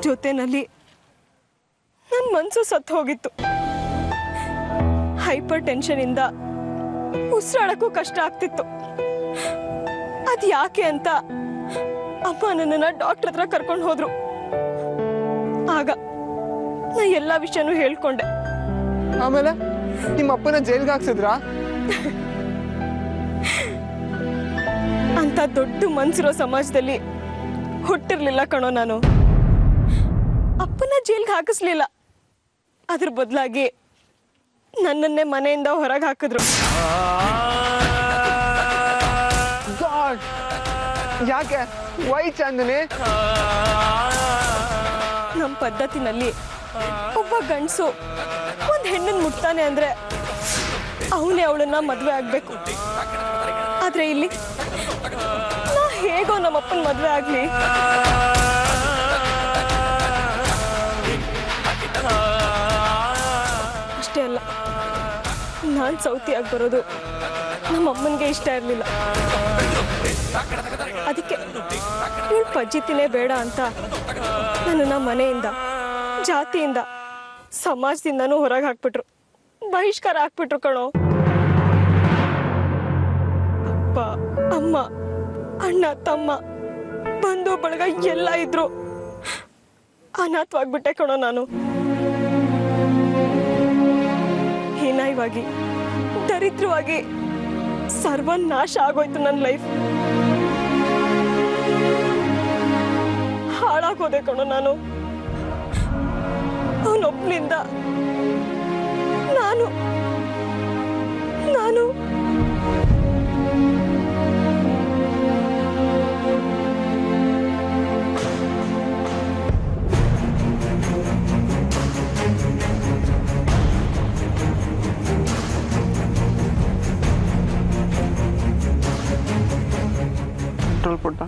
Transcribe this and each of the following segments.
ಜೊತೆನಲ್ಲಿ ನನ್ನ ಮನಸ್ಸು ಸತ್ತು ಹೋಗಿತ್ತು. ಹೈಪರ್ ಟೆನ್ಷನ್ ಇಂದ ಉಸಿರಾಡಕ್ಕೂ ಕಷ್ಟ ಆಗ್ತಿತ್ತು. ಅದು ಯಾಕೆ ಅಂತ ಅಪ್ಪ ನನ್ನನ್ನ ಡಾಕ್ಟರ್ ಹತ್ರ ಕರ್ಕೊಂಡು ಹೋದ್ರು. ಆಗ ನಾ ಎಲ್ಲ ವಿಷಯನೂ ಹೇಳ್ಕೊಂಡೆ. ಆಮೇಲೆ ನಿಮ್ಮ ಅಪ್ಪನ ಜೈಲ್ಗೆ ಹಾಕ್ಸಿದ್ರಾ? ಅಂತ ದೊಡ್ಡ ಮನ್ಸಿರೋ ಸಮಾಜದಲ್ಲಿ ಹುಟ್ಟಿರ್ಲಿಲ್ಲ ಕಣೋ ನಾನು. ಅಪ್ಪನ ಜೈಲ್ಗೆ ಹಾಕಿಸ್ಲಿಲ್ಲ, ಅದ್ರ ಬದಲಾಗಿ ನನ್ನನ್ನೇ ಮನೆಯಿಂದ ಹೊರಗೆ ಹಾಕಿದ್ರು. ಯಾಕೆ? ವೈ ಚಾಂದಿನಿ? ನಮ್ಮ ಪದ್ಧತಿನಲ್ಲಿ ಒಬ್ಬ ಗಂಡಸು ಒಂದು ಹೆಣ್ಣನ್ನು ಮುಟ್ತಾನೆ ಅಂದ್ರೆ ಅವನೇ ಅವಳನ್ನ ಮದುವೆ ಆಗ್ಬೇಕು. ಆದ್ರೆ ಇಲ್ಲಿ ನಾ ಹೇಗೋ ನಮ್ಮಪ್ಪನ ಮದುವೆ ಆಗ್ಲಿ. ಅಷ್ಟೇ ಅಲ್ಲ, ನಾನು ಸೌತಿಯಾಗಿ ಬರೋದು ನಮ್ಮಮ್ಮನಿಗೆ ಇಷ್ಟ ಇರಲಿಲ್ಲ. ಅದಕ್ಕೆ ಇವಳು ಪಜ್ಜಿತಿನೇ ಬೇಡ ಅಂತ ನನ್ನನ್ನು ಮನೆಯಿಂದ, ಜಾತಿಯಿಂದ, ಸಮಾಜದಿಂದನೂ ಹೊರಗೆ ಹಾಕ್ಬಿಟ್ರು. ಬಹಿಷ್ಕಾರ ಹಾಕ್ಬಿಟ್ರು ಕಣೋ. ಅಪ್ಪ, ಅಮ್ಮ, ಅಣ್ಣ, ತಮ್ಮ, ಬಂಧು ಬಳಗ ಎಲ್ಲ ಇದ್ರು. ಅನಾಥವಾಗ್ಬಿಟ್ಟೆ ಕಣೋ ನಾನು. ಹೀನಾಯವಾಗಿ, ದರಿದ್ರವಾಗಿ ಸರ್ವನಾಶ ಆಗೋಯ್ತು ನನ್ನ ಲೈಫ್. ಹಾಳಾಗೋದೆ ಕಣೋ ನಾನು. ಅವನೊಬ್ಬನಿಂದ ನಾನು ನಾನು ಪುಟ್ಟ,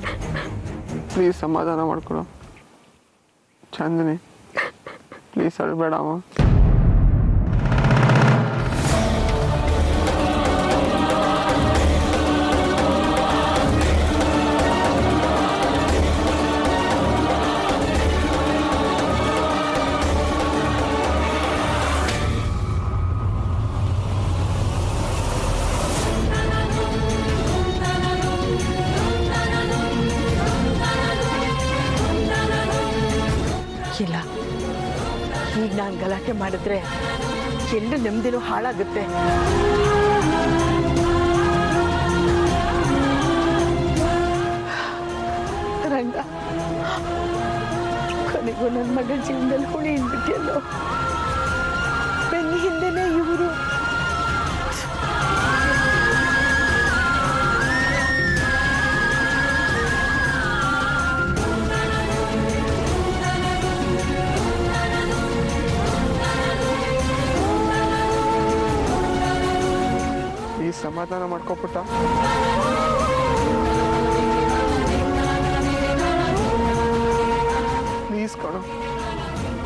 ಪ್ಲೀಸ್ ಸಮಾಧಾನ ಮಾಡ್ಕೊಡು. ಚಾಂದಿನಿ, ಪ್ಲೀಸ್ ಅಳ್ಬೇಡಮ್ಮ. ಇಲ್ಲ, ಈಗ ನಾನು ಗಲಾಟೆ ಮಾಡಿದ್ರೆ ಎಲ್ಲ ನೆಮ್ಮದಿನೂ ಹಾಳಾಗುತ್ತೆ. ರಂಗ, ಕೊನೆಗೂ ನನ್ನ ಮಗಳ ಜೀವನದಲ್ಲಿ ಹುಳಿ ಇನ್ಬಿಟ್ಟಿಯಲ್ಲೋ. ಬೆನ್ನ ಹಿಂದೆನೇ ಇವರು. ಸಮಾಧಾನ ಮಾಡ್ಕೊಪುಟ್ಟ. ಪ್ಲೀಸ್ ಕಣೋ.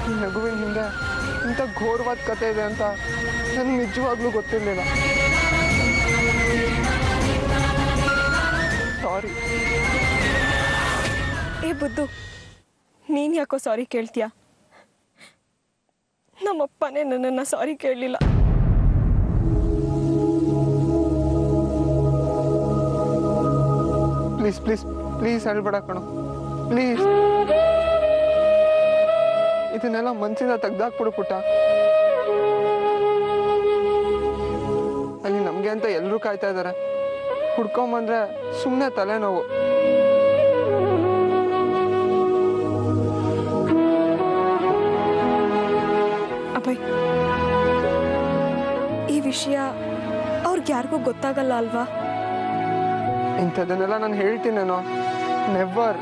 ಈ ನಗುವಿನ ಹಿಂದೆ ಇಂಥ ಘೋರವಾದ ಕತೆ ಇದೆ ಅಂತ ನನಗೆ ನಿಜವಾಗ್ಲೂ ಗೊತ್ತಿರಲಿಲ್ಲ. ಸಾರಿ. ಏ ಬುದ್ದು, ನೀನು ಯಾಕೋ ಸಾರಿ ಕೇಳ್ತೀಯ? ನಮ್ಮಪ್ಪನೇ ನನ್ನನ್ನು ಸಾರಿ ಕೇಳಲಿಲ್ಲ. ಪ್ಲೀಸ್ ಪ್ಲೀಸ್ ಪ್ಲೀಸ್ ಅಳ್ಬೇಡ ಕಣೋ, ಪ್ಲೀಸ್. ಇದನ್ನೆಲ್ಲ ಮನಸ್ಸಿಂದ ತೆಗ್ದಾಕ್ಬಿಡು ಪುಟ್ಟ. ಅಲ್ಲಿ ನಮಗೆ ಅಂತ ಎಲ್ಲರೂ ಕಾಯ್ತಾ ಇದ್ದಾರೆ. ಹುಡ್ಕೊಂಬಂದ್ರೆ ಸುಮ್ಮನೆ ತಲೆನೋವು. ಅಭಯ್, ಈ ವಿಷಯ ಅವ್ರಿಗೆ ಯಾರಿಗೂ ಗೊತ್ತಾಗಲ್ಲ ಅಲ್ವಾ? ಇಂಥದ್ದನ್ನೆಲ್ಲ ನಾನು ಹೇಳ್ತೀನೇನೋ? ನೆವರ್.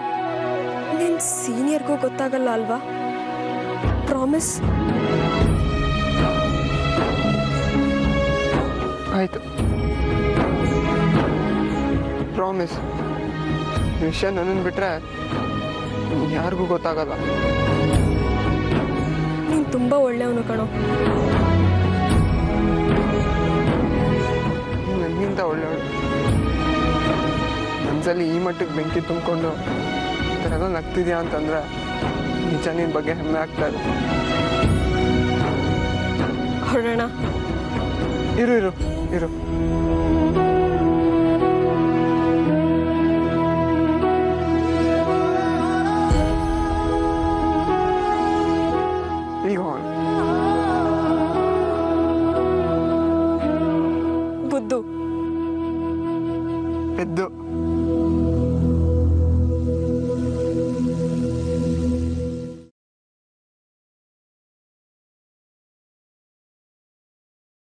ನಿನ್ ಸೀನಿಯರ್ಗೂ ಗೊತ್ತಾಗಲ್ಲ ಅಲ್ವಾ? ಪ್ರಾಮಿಸ್. ಆಯ್ತು, ಪ್ರಾಮಿಸ್. ವಿಷಯ ನನ್ನನ್ನು ಬಿಟ್ರೆ ಯಾರಿಗೂ ಗೊತ್ತಾಗಲ್ಲ. ನೀನು ತುಂಬಾ ಒಳ್ಳೆಯವನು ಕಣೋ. ನನಗಿಂತ ಒಳ್ಳೆಯವಳು. ಮನಸ್ಸಲ್ಲಿ ಈ ಮಟ್ಟಕ್ಕೆ ಬೆಂಕಿ ತುಂಬಿಕೊಂಡು ಈ ಥರ ಎಲ್ಲ ನಗ್ತಿದ್ಯಾ ಅಂತಂದ್ರೆ ನಿಜ ನಿನ್ನ ಬಗ್ಗೆ ಹೆಮ್ಮೆ ಆಗ್ತಾ ಇದೆ. ಹೊರಡೋಣ. ಇರು ಇರು ಇರು. ಈಗ ಹೋಗೋಣ. ಬುದ್ದು ಎದ್ದು